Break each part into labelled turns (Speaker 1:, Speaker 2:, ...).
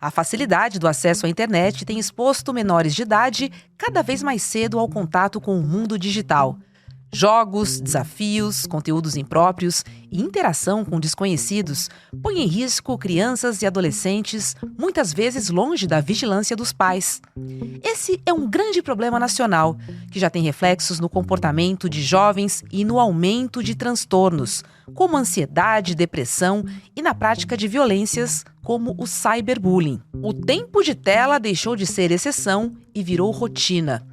Speaker 1: A facilidade do acesso à internet tem exposto menores de idade cada vez mais cedo ao contato com o mundo digital. Jogos, desafios, conteúdos impróprios e interação com desconhecidos põem em risco crianças e adolescentes, muitas vezes longe da vigilância dos pais. Esse é um grande problema nacional, que já tem reflexos no comportamento de jovens e no aumento de transtornos, como ansiedade, depressão e na prática de violências, como o cyberbullying. O tempo de tela deixou de ser exceção e virou rotina.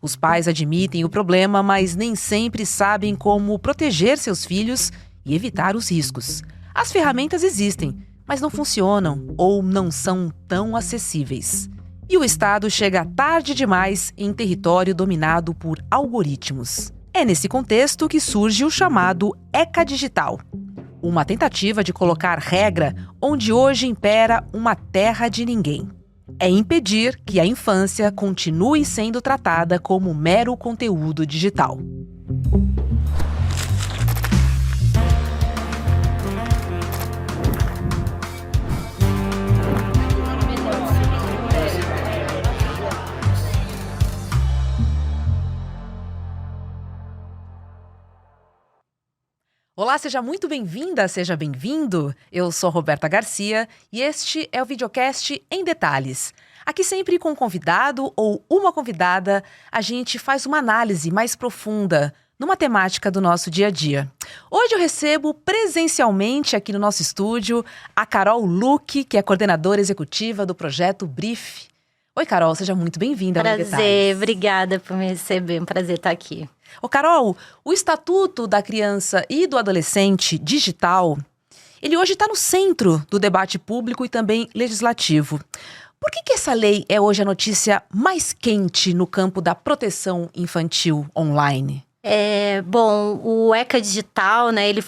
Speaker 1: Os pais admitem o problema, mas nem sempre sabem como proteger seus filhos e evitar os riscos. As ferramentas existem, mas não funcionam ou não são tão acessíveis. E o Estado chega tarde demais em território dominado por algoritmos. É nesse contexto que surge o chamado ECA Digital, uma tentativa de colocar regra onde hoje impera uma terra de ninguém. É impedir que a infância continue sendo tratada como mero conteúdo digital. Olá, seja muito bem-vinda, seja bem-vindo. Eu sou Roberta Garcia e este é o videocast Em Detalhes. Aqui sempre com um convidado ou uma convidada, a gente faz uma análise mais profunda numa temática do nosso dia a dia. Hoje eu recebo presencialmente aqui no nosso estúdio a Carol Luque, que é coordenadora executiva do projeto Brief. Oi, Carol, seja muito bem-vinda ao Em Detalhes.
Speaker 2: Prazer, obrigada por me receber, um prazer estar aqui.
Speaker 1: Ô Carol, o Estatuto da Criança e do Adolescente Digital, ele hoje está no centro do debate público e também legislativo. Por que essa lei é hoje a notícia mais quente no campo da proteção infantil online?
Speaker 2: Bom, o ECA Digital, né, ele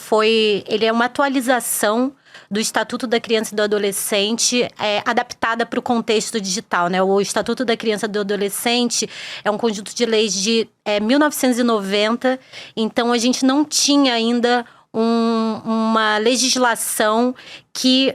Speaker 2: é uma atualização do Estatuto da Criança e do Adolescente adaptada para o contexto digital, né? O Estatuto da Criança e do Adolescente é um conjunto de leis de 1990, então a gente não tinha ainda uma legislação que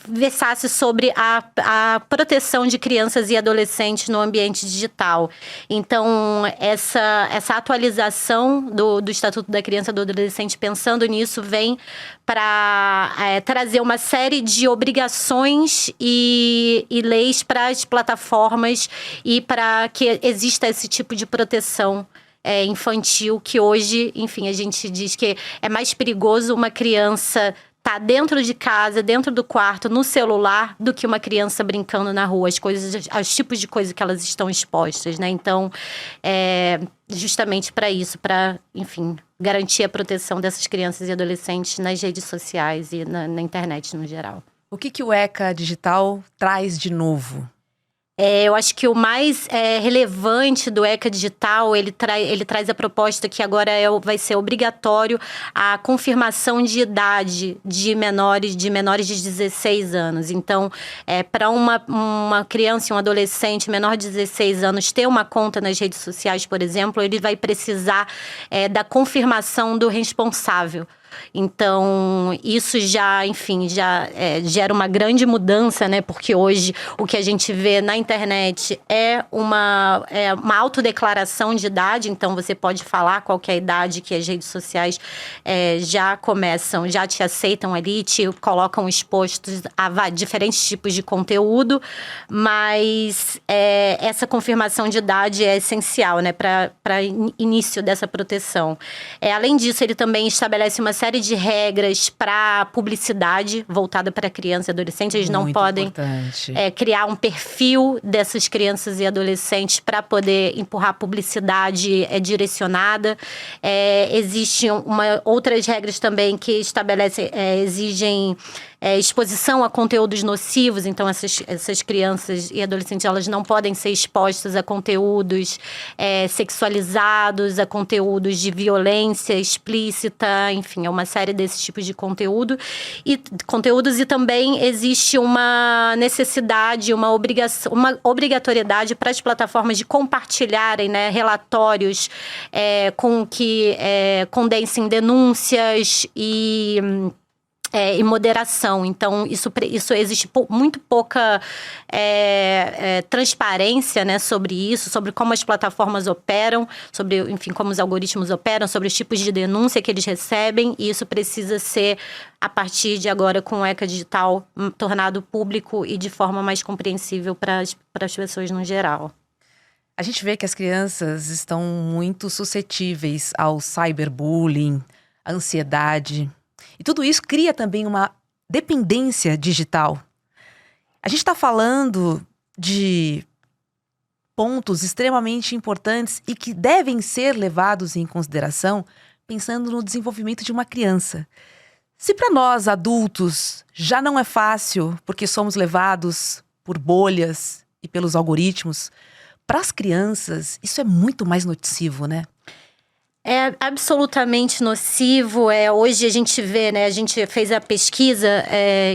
Speaker 2: versasse sobre a proteção de crianças e adolescentes no ambiente digital. Então, essa atualização do Estatuto da Criança e do Adolescente, pensando nisso, vem para trazer uma série de obrigações e leis para as plataformas e para que exista esse tipo de proteção infantil, que hoje, enfim, a gente diz que é mais perigoso uma criança tá dentro de casa, dentro do quarto, no celular, do que uma criança brincando na rua. Os tipos de coisas que elas estão expostas, né? Então, justamente para isso, para, enfim, garantir a proteção dessas crianças e adolescentes nas redes sociais e na internet no geral.
Speaker 1: O que o ECA Digital traz de novo?
Speaker 2: Eu acho que o mais relevante do ECA Digital, ele traz a proposta que agora vai ser obrigatório a confirmação de idade de menores de 16 anos. Então, para uma criança e um adolescente menor de 16 anos ter uma conta nas redes sociais, por exemplo, ele vai precisar da confirmação do responsável. Então, isso já gera uma grande mudança, né? Porque hoje o que a gente vê na internet é uma autodeclaração de idade. Então, você pode falar qual que é a idade que as redes sociais já te aceitam ali, te colocam expostos a diferentes tipos de conteúdo. Mas essa confirmação de idade é essencial, né? Para início dessa proteção. Além disso, ele também estabelece uma série de regras para publicidade voltada para criança e adolescente. Eles não podem criar um perfil dessas crianças e adolescentes para poder empurrar publicidade direcionada. Existem outras regras também que exigem exposição a conteúdos nocivos. Então, essas crianças e adolescentes, elas não podem ser expostas a conteúdos sexualizados, a conteúdos de violência explícita, enfim, é uma série desses tipos de conteúdos. E também existe uma necessidade, uma obrigatoriedade para as plataformas de compartilharem, né, relatórios com que condensem denúncias e e moderação. Então, isso existe muito pouca transparência, né, sobre isso, sobre como as plataformas operam, sobre, enfim, como os algoritmos operam, sobre os tipos de denúncia que eles recebem. E isso precisa ser, a partir de agora, com o ECA Digital, tornado público e de forma mais compreensível para as pessoas no geral.
Speaker 1: A gente vê que as crianças estão muito suscetíveis ao cyberbullying, à ansiedade. E tudo isso cria também uma dependência digital. A gente está falando de pontos extremamente importantes e que devem ser levados em consideração pensando no desenvolvimento de uma criança. Se para nós, adultos, já não é fácil porque somos levados por bolhas e pelos algoritmos, para as crianças isso é muito mais nocivo, né?
Speaker 2: É absolutamente nocivo. Hoje a gente vê, né? A gente fez a pesquisa,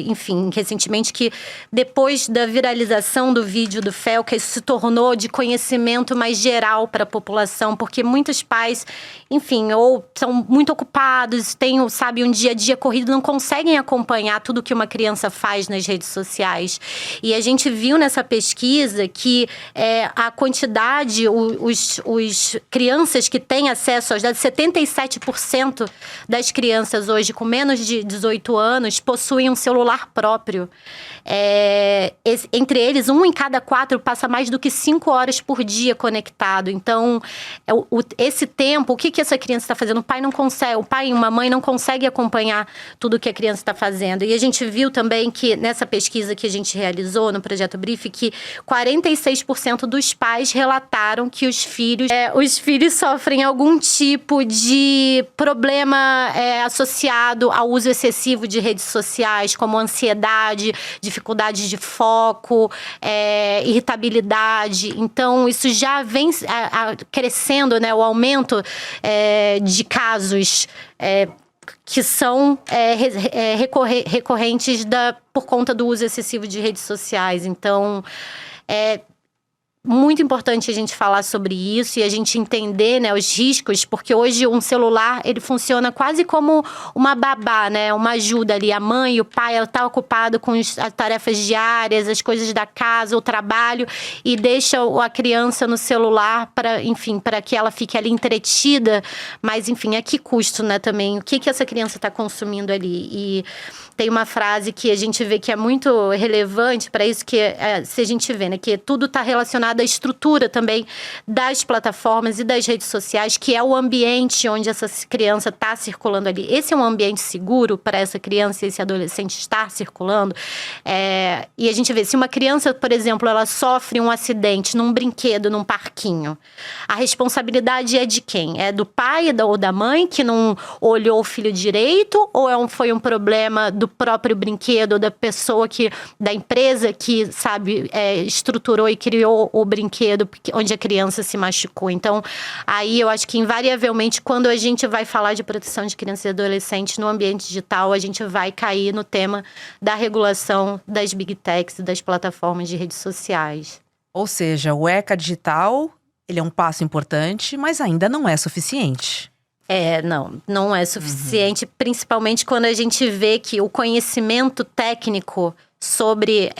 Speaker 2: enfim, recentemente, que depois da viralização do vídeo do Felca, isso se tornou de conhecimento mais geral para a população, porque muitos pais, enfim, ou são muito ocupados, têm, sabe, um dia a dia corrido, não conseguem acompanhar tudo que uma criança faz nas redes sociais. E a gente viu nessa pesquisa que a quantidade, os crianças que têm acesso aos dados, 77% das crianças hoje com menos de 18 anos possuem um celular próprio. Entre eles, 1 em cada 4 passa mais do que 5 horas por dia conectado. Então, esse tempo, o que essa criança está fazendo? O pai e uma mãe não conseguem acompanhar tudo que a criança está fazendo. E a gente viu também que nessa pesquisa que a gente realizou no Projeto Brief, que 46% dos pais relataram que os filhos sofrem algum tipo de problema associado ao uso excessivo de redes sociais, como ansiedade, dificuldade de foco, irritabilidade. Então, isso já vem crescendo, né? O aumento de casos que são recorrentes por conta do uso excessivo de redes sociais. Então, muito importante a gente falar sobre isso e a gente entender, né, os riscos, porque hoje um celular, ele funciona quase como uma babá, né, uma ajuda ali. A mãe e o pai, ela tá ocupado com as tarefas diárias, as coisas da casa, o trabalho, e deixa a criança no celular para que ela fique ali entretida, mas enfim, a que custo, né, também, o que essa criança está consumindo ali. E tem uma frase que a gente vê que é muito relevante para isso, que se a gente vê, né, que tudo está relacionado à estrutura também das plataformas e das redes sociais, que é o ambiente onde essa criança está circulando ali. Esse é um ambiente seguro para essa criança e esse adolescente estar circulando. E a gente vê, se uma criança, por exemplo, ela sofre um acidente num brinquedo, num parquinho, a responsabilidade é de quem? É do pai ou da mãe que não olhou o filho direito? Ou foi um problema do próprio brinquedo, ou da pessoa da empresa que, sabe, estruturou e criou o brinquedo onde a criança se machucou? Então, aí eu acho que invariavelmente, quando a gente vai falar de proteção de crianças e adolescentes no ambiente digital, a gente vai cair no tema da regulação das big techs e das plataformas de redes sociais.
Speaker 1: Ou seja, o ECA Digital, ele é um passo importante, mas ainda não é suficiente.
Speaker 2: Não é suficiente, principalmente quando a gente vê que o conhecimento técnico sobre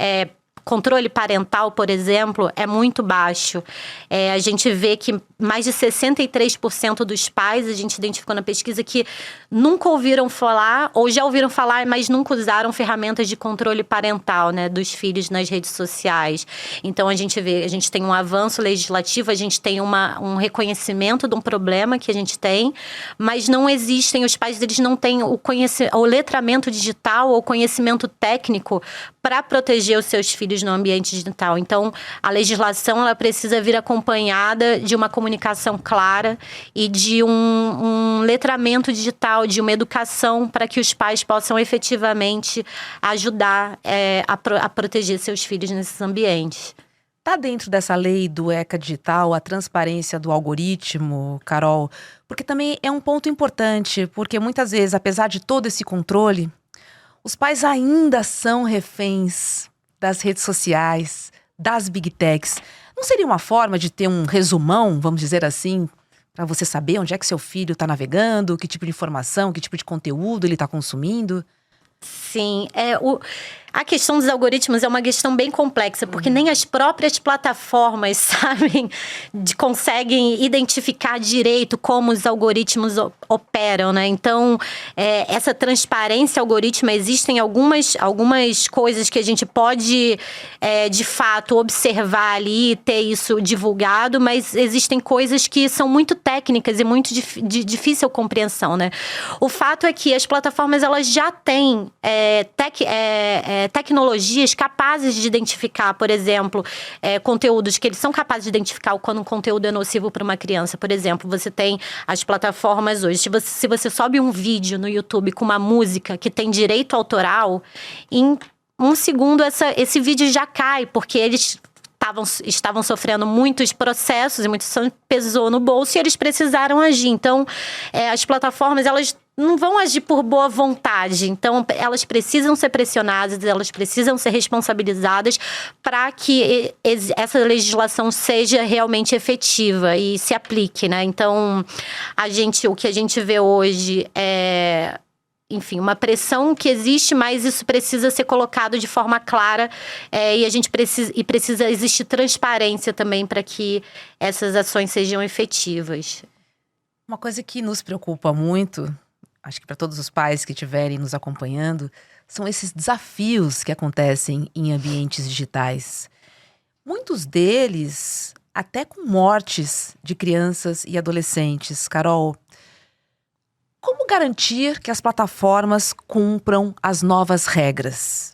Speaker 2: controle parental, por exemplo, é muito baixo. A gente vê que mais de 63% dos pais, a gente identificou na pesquisa, que nunca ouviram falar, ou já ouviram falar, mas nunca usaram ferramentas de controle parental, né, dos filhos nas redes sociais. Então, a gente tem um avanço legislativo, a gente tem um reconhecimento de um problema que a gente tem, mas não existem, os pais deles não têm o letramento digital ou conhecimento técnico para proteger os seus filhos no ambiente digital. Então, a legislação, ela precisa vir acompanhada de uma comunicação clara e de um letramento digital, de uma educação para que os pais possam efetivamente ajudar a proteger seus filhos nesses ambientes.
Speaker 1: Está dentro dessa lei do ECA Digital a transparência do algoritmo, Carol? Porque também é um ponto importante, porque muitas vezes, apesar de todo esse controle, os pais ainda são reféns das redes sociais, das big techs. Não seria uma forma de ter um resumão, vamos dizer assim, para você saber onde é que seu filho está navegando, que tipo de informação, que tipo de conteúdo ele está consumindo?
Speaker 2: Sim, a questão dos algoritmos é uma questão bem complexa, porque nem as próprias plataformas, sabem, conseguem identificar direito como os algoritmos operam, né? Então, essa transparência algorítmica, existem algumas coisas que a gente pode, de fato, observar ali e ter isso divulgado, mas existem coisas que são muito técnicas e muito de difícil compreensão, né? O fato é que as plataformas, elas já têm tecnologias capazes de identificar, por exemplo, conteúdos que eles são capazes de identificar quando um conteúdo é nocivo para uma criança. Por exemplo, você tem as plataformas hoje. Se você sobe um vídeo no YouTube com uma música que tem direito autoral, em 1 segundo esse vídeo já cai, porque eles estavam sofrendo muitos processos e muito pesou no bolso e eles precisaram agir. Então, as plataformas, elas não vão agir por boa vontade. Então, elas precisam ser pressionadas, elas precisam ser responsabilizadas para que essa legislação seja realmente efetiva e se aplique, né? Então, o que a gente vê hoje é, enfim, uma pressão que existe, mas isso precisa ser colocado de forma clara, e a gente precisa existir transparência também para que essas ações sejam efetivas.
Speaker 1: Uma coisa que nos preocupa muito, acho que para todos os pais que estiverem nos acompanhando, são esses desafios que acontecem em ambientes digitais. Muitos deles até com mortes de crianças e adolescentes. Carol, como garantir que as plataformas cumpram as novas regras?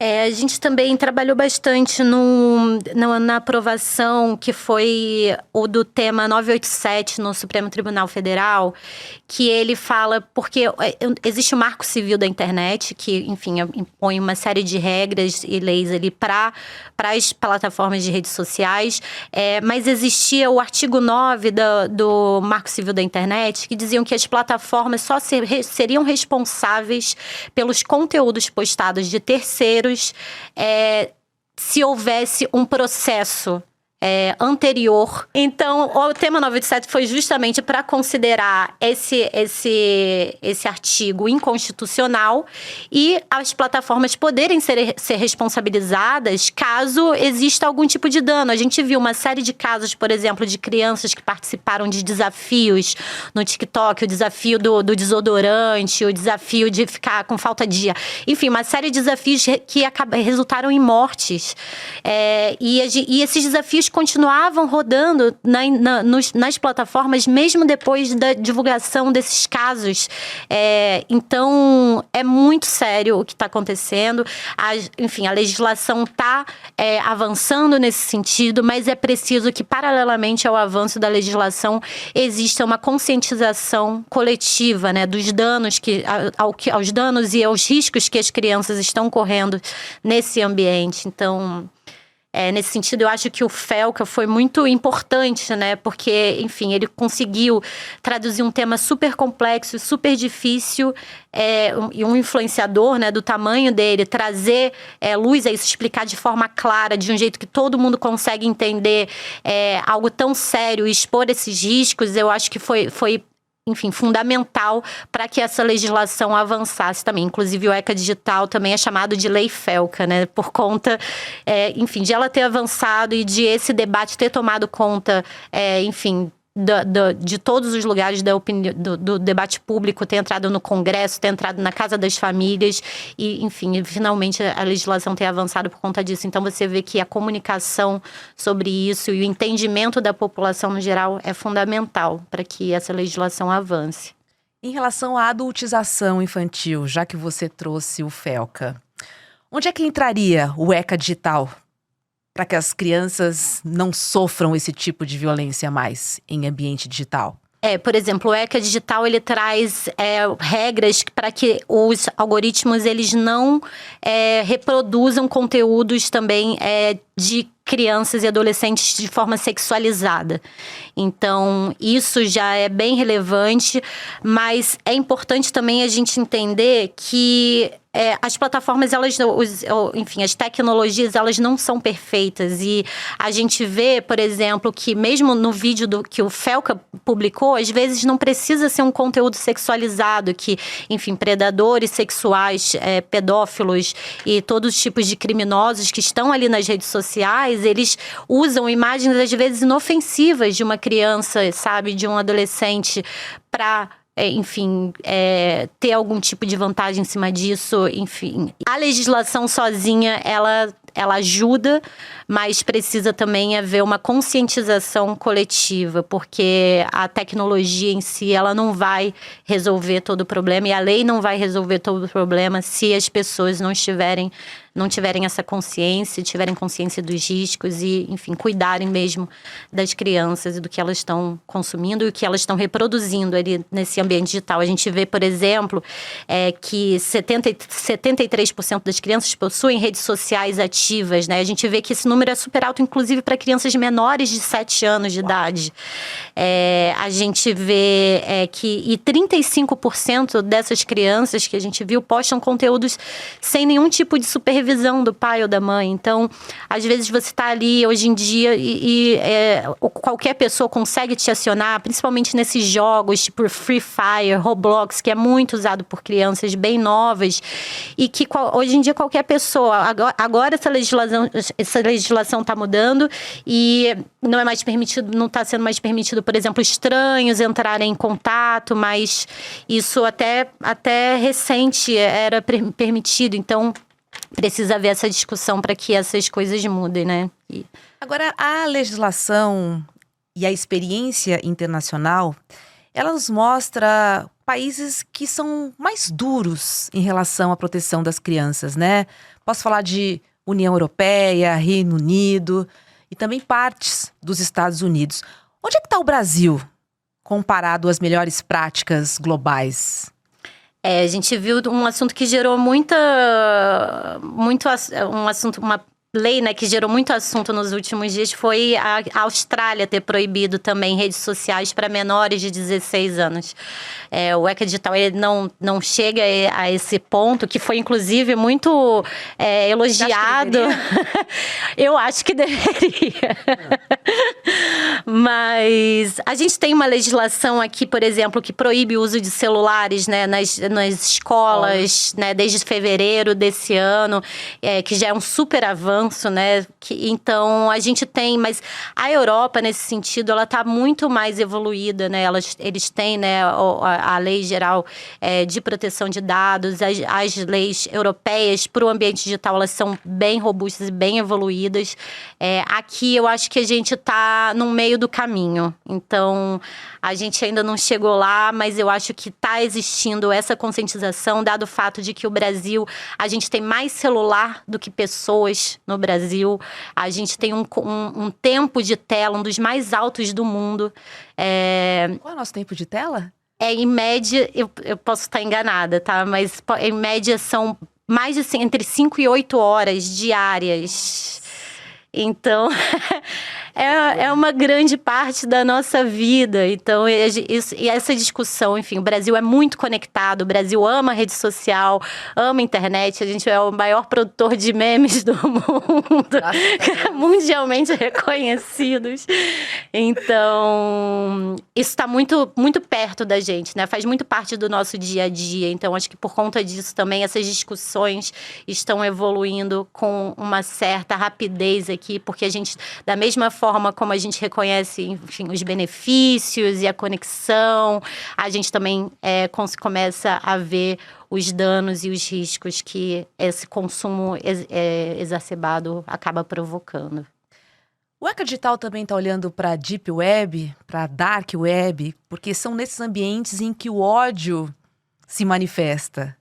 Speaker 2: A gente também trabalhou bastante na aprovação, que foi o do tema 987 no Supremo Tribunal Federal, que ele fala, porque existe o Marco Civil da Internet, que, enfim, impõe uma série de regras e leis ali para as plataformas de redes sociais, mas existia o artigo 9 do Marco Civil da Internet, que diziam que as plataformas só seriam responsáveis pelos conteúdos postados de terceiros se houvesse um processo anterior. Então, o tema 987 foi justamente para considerar esse artigo inconstitucional e as plataformas poderem ser responsabilizadas caso exista algum tipo de dano. A gente viu uma série de casos, por exemplo, de crianças que participaram de desafios no TikTok, o desafio do desodorante, o desafio de ficar com falta de ar. Enfim, uma série de desafios que resultaram em mortes. E esses desafios continuavam rodando nas plataformas, mesmo depois da divulgação desses casos. Então, é muito sério o que está acontecendo. Enfim, a legislação está avançando nesse sentido, mas é preciso que, paralelamente ao avanço da legislação, exista uma conscientização coletiva, né, dos danos aos danos e aos riscos que as crianças estão correndo nesse ambiente. Então, nesse sentido, eu acho que o Felca foi muito importante, né? Porque, enfim, ele conseguiu traduzir um tema super complexo, super difícil, e um influenciador, né, do tamanho dele, trazer luz a isso, explicar de forma clara, de um jeito que todo mundo consegue entender algo tão sério e expor esses riscos. Eu acho que foi enfim, fundamental para que essa legislação avançasse também. Inclusive, o ECA Digital também é chamado de Lei Felca, né? Por conta, enfim, de ela ter avançado e de esse debate ter tomado conta, enfim, de todos os lugares do debate público, ter entrado no Congresso, ter entrado na Casa das Famílias e, enfim, finalmente a legislação ter avançado por conta disso. Então, você vê que a comunicação sobre isso e o entendimento da população no geral é fundamental para que essa legislação avance.
Speaker 1: Em relação à adultização infantil, já que você trouxe o Felca, onde é que entraria o ECA Digital para que as crianças não sofram esse tipo de violência mais em ambiente digital?
Speaker 2: Por exemplo, o ECA Digital, ele traz regras para que os algoritmos, eles não reproduzam conteúdos também de crianças e adolescentes de forma sexualizada. Então, isso já é bem relevante, mas é importante também a gente entender que as plataformas, enfim, as tecnologias, elas não são perfeitas. E a gente vê, por exemplo, que mesmo no vídeo que o Felca publicou, às vezes não precisa ser um conteúdo sexualizado, que, enfim, predadores sexuais, pedófilos e todos os tipos de criminosos que estão ali nas redes sociais, eles usam imagens, às vezes, inofensivas de uma criança, sabe, de um adolescente, para enfim, ter algum tipo de vantagem em cima disso, enfim. A legislação sozinha, ela ajuda, mas precisa também haver uma conscientização coletiva, porque a tecnologia em si, ela não vai resolver todo o problema, e a lei não vai resolver todo o problema se as pessoas não tiverem essa consciência, tiverem consciência dos riscos e, enfim, cuidarem mesmo das crianças e do que elas estão consumindo e o que elas estão reproduzindo ali nesse ambiente digital. A gente vê, por exemplo, que 73% das crianças possuem redes sociais ativas, né? A gente vê que esse número é super alto, inclusive para crianças menores de 7 anos de idade. A gente vê que 35% dessas crianças que a gente viu postam conteúdos sem nenhum tipo de supervisão do pai ou da mãe. Então, às vezes você está ali hoje em dia e qualquer pessoa consegue te acionar, principalmente nesses jogos tipo Free Fire, Roblox, que é muito usado por crianças bem novas e que hoje em dia qualquer pessoa... Agora essa legislação está mudando e não é mais permitido, não está sendo mais permitido, por exemplo, estranhos entrarem em contato, mas isso até recente era permitido. Então, precisa haver essa discussão para que essas coisas mudem, né?
Speaker 1: Agora, a legislação e a experiência internacional, ela nos mostra países que são mais duros em relação à proteção das crianças, né? Posso falar de União Europeia, Reino Unido e também partes dos Estados Unidos. Onde é que está o Brasil comparado às melhores práticas globais?
Speaker 2: A gente viu um assunto que gerou uma lei, né, que gerou muito assunto nos últimos dias, foi a Austrália ter proibido também redes sociais para menores de 16 anos. O ECA Digital ele não chega a esse ponto, que foi inclusive muito elogiado. Eu acho que deveria. Mas a gente tem uma legislação aqui, por exemplo, que proíbe o uso de celulares, né, nas escolas, né, desde fevereiro desse ano, que já é um super avanço. Né? Então, a gente tem... Mas a Europa, nesse sentido, ela está muito mais evoluída, né? Eles têm, né, a lei geral de proteção de dados, as leis europeias para o ambiente digital, elas são bem robustas e bem evoluídas. Aqui, eu acho que a gente está no meio do caminho. Então, a gente ainda não chegou lá, mas eu acho que está existindo essa conscientização, dado o fato de que o Brasil, a gente tem mais celular do que pessoas no Brasil. A gente tem um tempo de tela, um dos mais altos do mundo.
Speaker 1: Qual é o nosso tempo de tela?
Speaker 2: Em média, eu posso estar enganada, tá? Mas em média são mais de entre 5 e 8 horas diárias. Então, é uma grande parte da nossa vida. Então, e essa discussão, enfim, o Brasil é muito conectado, o Brasil ama rede social, ama internet, a gente é o maior produtor de memes do mundo, mundialmente reconhecidos. Então, isso está muito, muito perto da gente, né? Faz muito parte do nosso dia a dia. Então, acho que por conta disso também, essas discussões estão evoluindo com uma certa rapidez aqui, porque a gente, da mesma forma como a gente reconhece, enfim, os benefícios e a conexão, a gente também começa a ver os danos e os riscos que esse consumo exacerbado acaba provocando.
Speaker 1: O ECA Digital também está olhando para a Deep Web, para a Dark Web, porque são nesses ambientes em que o ódio se manifesta,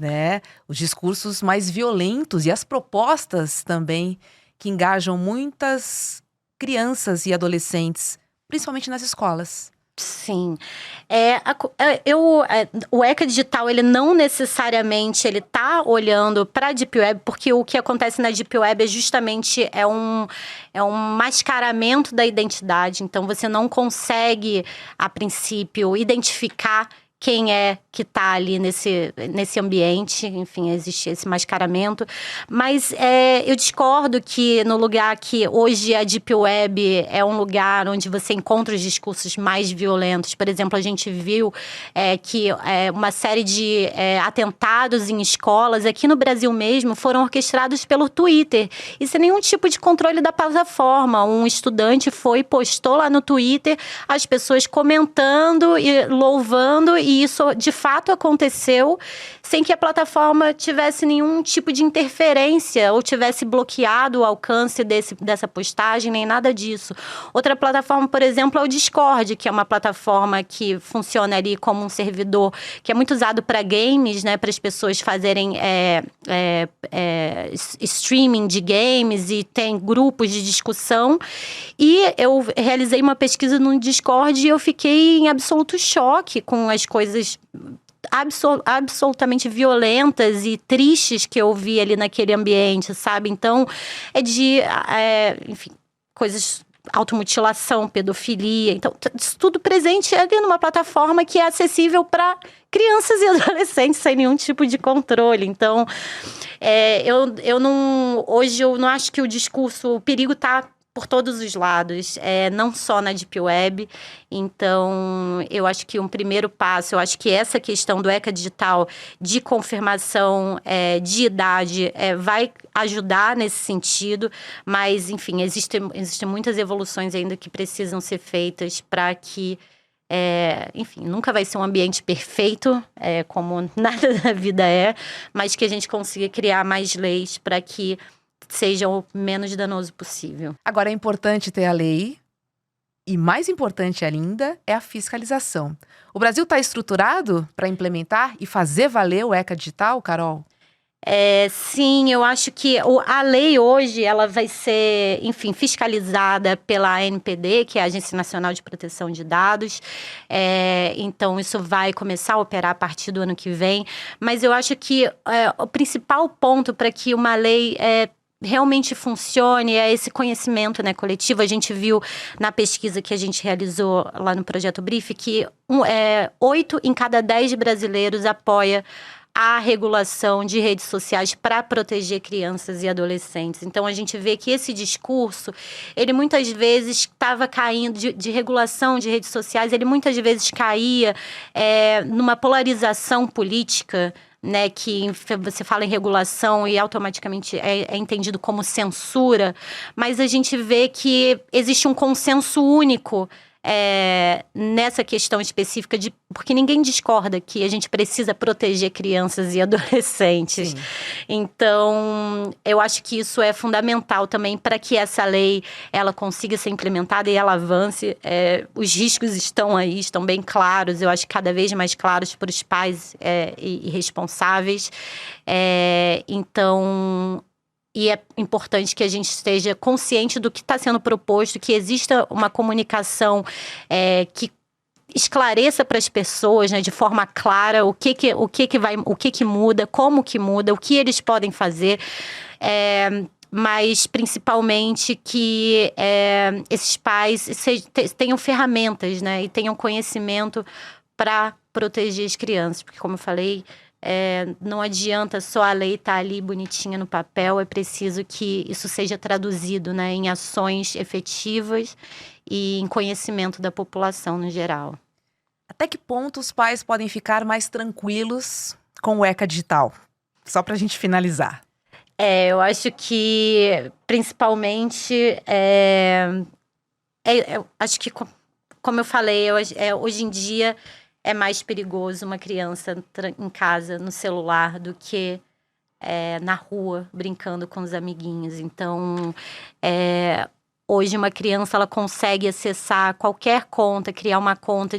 Speaker 1: né? Os discursos mais violentos e as propostas também que engajam muitas crianças e adolescentes, principalmente nas escolas.
Speaker 2: Sim. O ECA Digital, ele não necessariamente ele tá olhando para a Deep Web, porque o que acontece na Deep Web é justamente um mascaramento da identidade. Então, você não consegue, a princípio, identificar quem é que está ali nesse ambiente. Enfim, existe esse mascaramento. Mas eu discordo que no lugar que hoje a Deep Web é um lugar onde você encontra os discursos mais violentos. Por exemplo, a gente viu que uma série de atentados em escolas aqui no Brasil mesmo foram orquestrados pelo Twitter. E sem nenhum tipo de controle da plataforma. Um estudante postou lá no Twitter, as pessoas comentando e louvando, e isso de fato aconteceu sem que a plataforma tivesse nenhum tipo de interferência ou tivesse bloqueado o alcance dessa postagem, nem nada disso. Outra plataforma, por exemplo, é o Discord, que é uma plataforma que funciona ali como um servidor que é muito usado para games, né, para as pessoas fazerem streaming de games, e tem grupos de discussão. E eu realizei uma pesquisa no Discord e eu fiquei em absoluto choque com as coisas absolutamente violentas e tristes que eu vi ali naquele ambiente, sabe? Então, enfim, coisas, automutilação, pedofilia. Então, isso tudo presente ali numa plataforma que é acessível para crianças e adolescentes sem nenhum tipo de controle. Então, hoje eu não acho que o perigo está por todos os lados, não só na Deep Web. Então, eu acho que um primeiro passo, eu acho que essa questão do ECA Digital de confirmação de idade vai ajudar nesse sentido, mas, enfim, existem muitas evoluções ainda que precisam ser feitas para que, enfim, nunca vai ser um ambiente perfeito, como nada da vida mas que a gente consiga criar mais leis para que seja o menos danoso possível.
Speaker 1: Agora, é importante ter a lei, e mais importante ainda é a fiscalização. O Brasil está estruturado para implementar e fazer valer o ECA Digital, Carol?
Speaker 2: Sim, eu acho que a lei hoje ela vai ser, enfim, fiscalizada pela ANPD, que é a Agência Nacional de Proteção de Dados. Então, isso vai começar a operar a partir do ano que vem. Mas eu acho que o principal ponto para que uma lei realmente funcione esse conhecimento, né, coletivo. A gente viu na pesquisa que a gente realizou lá no Projeto Brief que 8 em cada 10 brasileiros apoia a regulação de redes sociais para proteger crianças e adolescentes. Então, a gente vê que esse discurso, ele muitas vezes estava caindo, de regulação de redes sociais, ele muitas vezes caía numa polarização política, né, que você fala em regulação e automaticamente é entendido como censura, mas a gente vê que existe um consenso único nessa questão específica, porque ninguém discorda que a gente precisa proteger crianças e adolescentes. Sim. Então, eu acho que isso é fundamental também para que essa lei ela consiga ser implementada e ela avance. Os riscos estão aí, estão bem claros, eu acho que cada vez mais claros para os pais e responsáveis. Então, e é importante que a gente esteja consciente do que está sendo proposto, que exista uma comunicação que esclareça para as pessoas, né, de forma clara o que muda, como que muda, o que eles podem fazer, mas principalmente que esses pais tenham ferramentas, né, e tenham conhecimento para proteger as crianças, porque, como eu falei, não adianta só a lei estar ali bonitinha no papel, é preciso que isso seja traduzido, né, em ações efetivas e em conhecimento da população no geral.
Speaker 1: Até que ponto os pais podem ficar mais tranquilos com o ECA Digital? Só para a gente finalizar.
Speaker 2: Eu acho que, principalmente, acho que, como eu falei, hoje em dia é mais perigoso uma criança em casa, no celular, do que na rua, brincando com os amiguinhos. Então, hoje uma criança ela consegue acessar qualquer conta, criar uma conta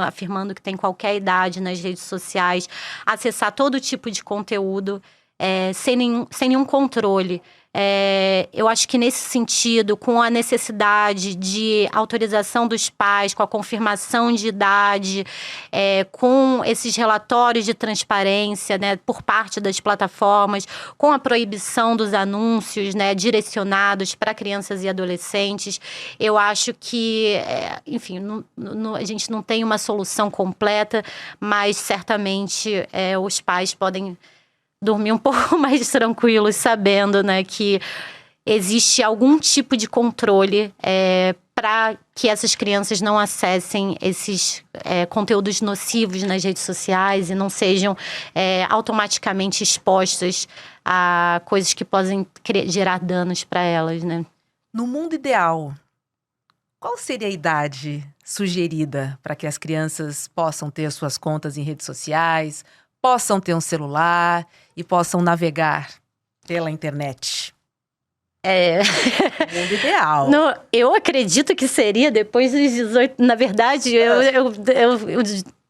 Speaker 2: afirmando que tem qualquer idade nas redes sociais, acessar todo tipo de conteúdo sem nenhum controle. Eu acho que nesse sentido, com a necessidade de autorização dos pais, com a confirmação de idade, com esses relatórios de transparência, né, por parte das plataformas, com a proibição dos anúncios, né, direcionados para crianças e adolescentes, eu acho que, enfim, a gente não tem uma solução completa, mas certamente os pais podem dormir um pouco mais tranquilos, sabendo, né, que existe algum tipo de controle para que essas crianças não acessem esses conteúdos nocivos nas redes sociais e não sejam automaticamente expostas a coisas que podem gerar danos para elas, né?
Speaker 1: No mundo ideal, qual seria a idade sugerida para que as crianças possam ter suas contas em redes sociais, possam ter um celular e possam navegar pela internet? Mundo ideal.
Speaker 2: Não, eu acredito que seria depois dos 18. Na verdade, eu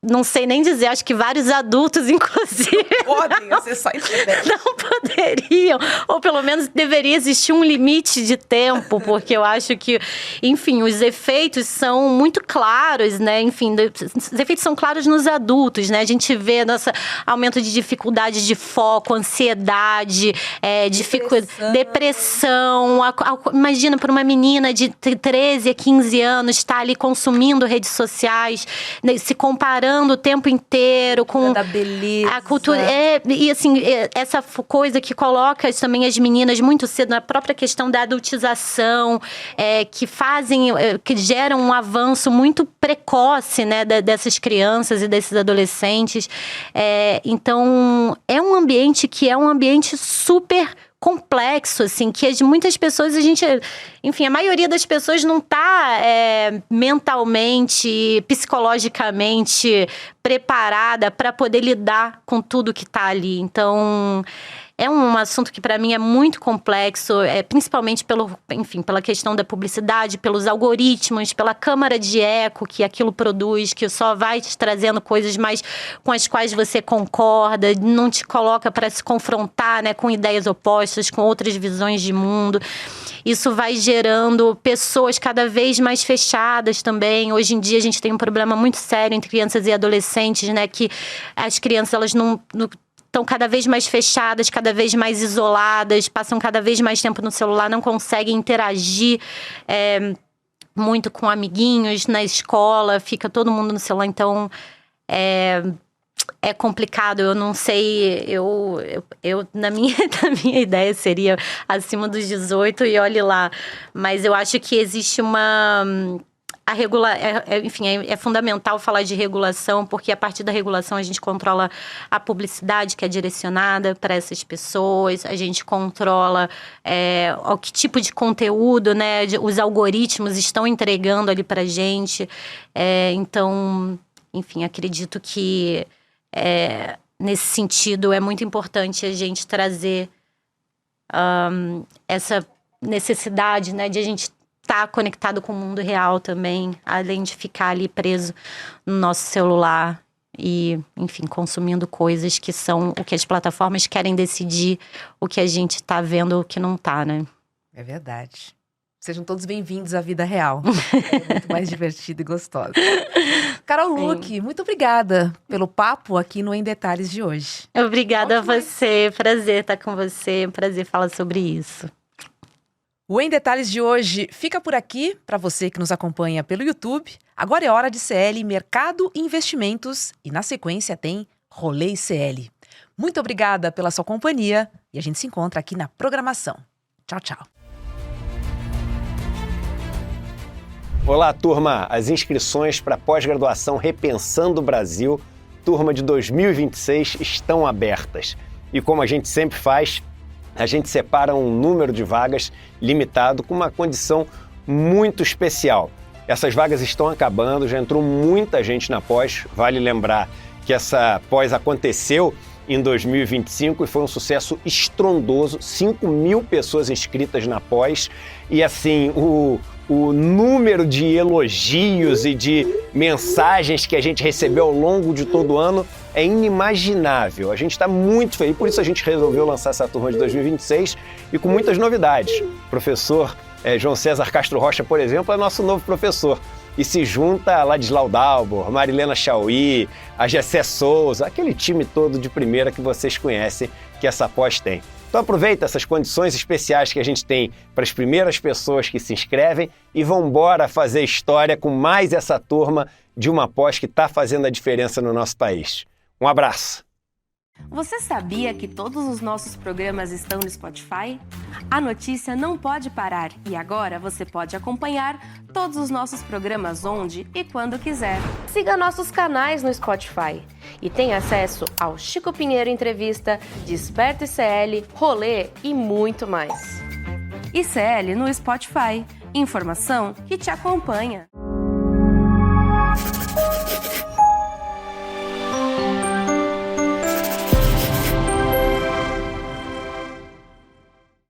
Speaker 2: não sei nem dizer. Acho que vários adultos, inclusive,
Speaker 1: Podem acessar a internet.
Speaker 2: não poderiam. Ou pelo menos deveria existir um limite de tempo, porque eu acho que, enfim, os efeitos são muito claros, né? Enfim, os efeitos são claros nos adultos, né? A gente vê nosso aumento de dificuldade de foco, ansiedade, depressão. Imagina, para uma menina de 13 a 15 anos estar ali consumindo redes sociais, né, se comparando o tempo inteiro com
Speaker 1: da beleza.
Speaker 2: A cultura. E assim, essa coisa que coloca também as meninas muito cedo na própria questão da adultização, que geram um avanço muito precoce, né, dessas crianças e desses adolescentes. Então, é um ambiente que é um ambiente super complexo, assim, que muitas pessoas, enfim, a maioria das pessoas não está mentalmente, psicologicamente preparada para poder lidar com tudo que está ali. Então, é um assunto que para mim é muito complexo, principalmente pela questão da publicidade, pelos algoritmos, pela câmara de eco que aquilo produz, que só vai te trazendo coisas mais com as quais você concorda, não te coloca para se confrontar, né, com ideias opostas, com outras visões de mundo. Isso vai gerando pessoas cada vez mais fechadas também. Hoje em dia a gente tem um problema muito sério entre crianças e adolescentes, né, que as crianças elas não estão cada vez mais fechadas, cada vez mais isoladas, passam cada vez mais tempo no celular, não conseguem interagir muito com amiguinhos na escola, fica todo mundo no celular. Então, é complicado. Eu não sei, na minha ideia seria acima dos 18 e olhe lá. Mas eu acho que existe enfim, é fundamental falar de regulação, porque a partir da regulação a gente controla a publicidade que é direcionada para essas pessoas, a gente controla o que tipo de conteúdo, né, os algoritmos estão entregando ali para a gente. Então, enfim, acredito que nesse sentido é muito importante a gente trazer essa necessidade, né, de a gente estar conectado com o mundo real também, além de ficar ali preso no nosso celular e, enfim, consumindo coisas que são o que as plataformas querem decidir, o que a gente está vendo, o que não está, né?
Speaker 1: É verdade. Sejam todos bem-vindos à vida real. É muito mais divertido e gostoso. Carol Luque, muito obrigada pelo papo aqui no Em Detalhes de hoje.
Speaker 2: Obrigada a você. Prazer estar com você. Prazer falar sobre isso.
Speaker 1: O Em Detalhes de hoje fica por aqui. Para você que nos acompanha pelo YouTube, agora é hora de CL Mercado e Investimentos e na sequência tem Rolê CL. Muito obrigada pela sua companhia e a gente se encontra aqui na programação. Tchau, tchau.
Speaker 3: Olá, turma! As inscrições para a pós-graduação Repensando o Brasil, turma de 2026, estão abertas. E como a gente sempre faz, a gente separa um número de vagas limitado com uma condição muito especial. Essas vagas estão acabando, já entrou muita gente na pós. Vale lembrar que essa pós aconteceu em 2025 e foi um sucesso estrondoso, 5.000 pessoas inscritas na pós. E assim, o número de elogios e de mensagens que a gente recebeu ao longo de todo o ano é inimaginável. A gente está muito feliz, por isso a gente resolveu lançar essa turma de 2026 e com muitas novidades. O professor João César Castro Rocha, por exemplo, é nosso novo professor. E se junta a Ladislau Dalbor, Marilena Chauí, a Gessé Souza, aquele time todo de primeira que vocês conhecem que essa pós tem. Então aproveita essas condições especiais que a gente tem para as primeiras pessoas que se inscrevem e vão embora fazer história com mais essa turma de uma pós que está fazendo a diferença no nosso país. Um abraço!
Speaker 4: Você sabia que todos os nossos programas estão no Spotify? A notícia não pode parar e agora você pode acompanhar todos os nossos programas onde e quando quiser. Siga nossos canais no Spotify e tenha acesso ao Chico Pinheiro Entrevista, Desperta ICL, Rolê e muito mais. ICL no Spotify. Informação que te acompanha.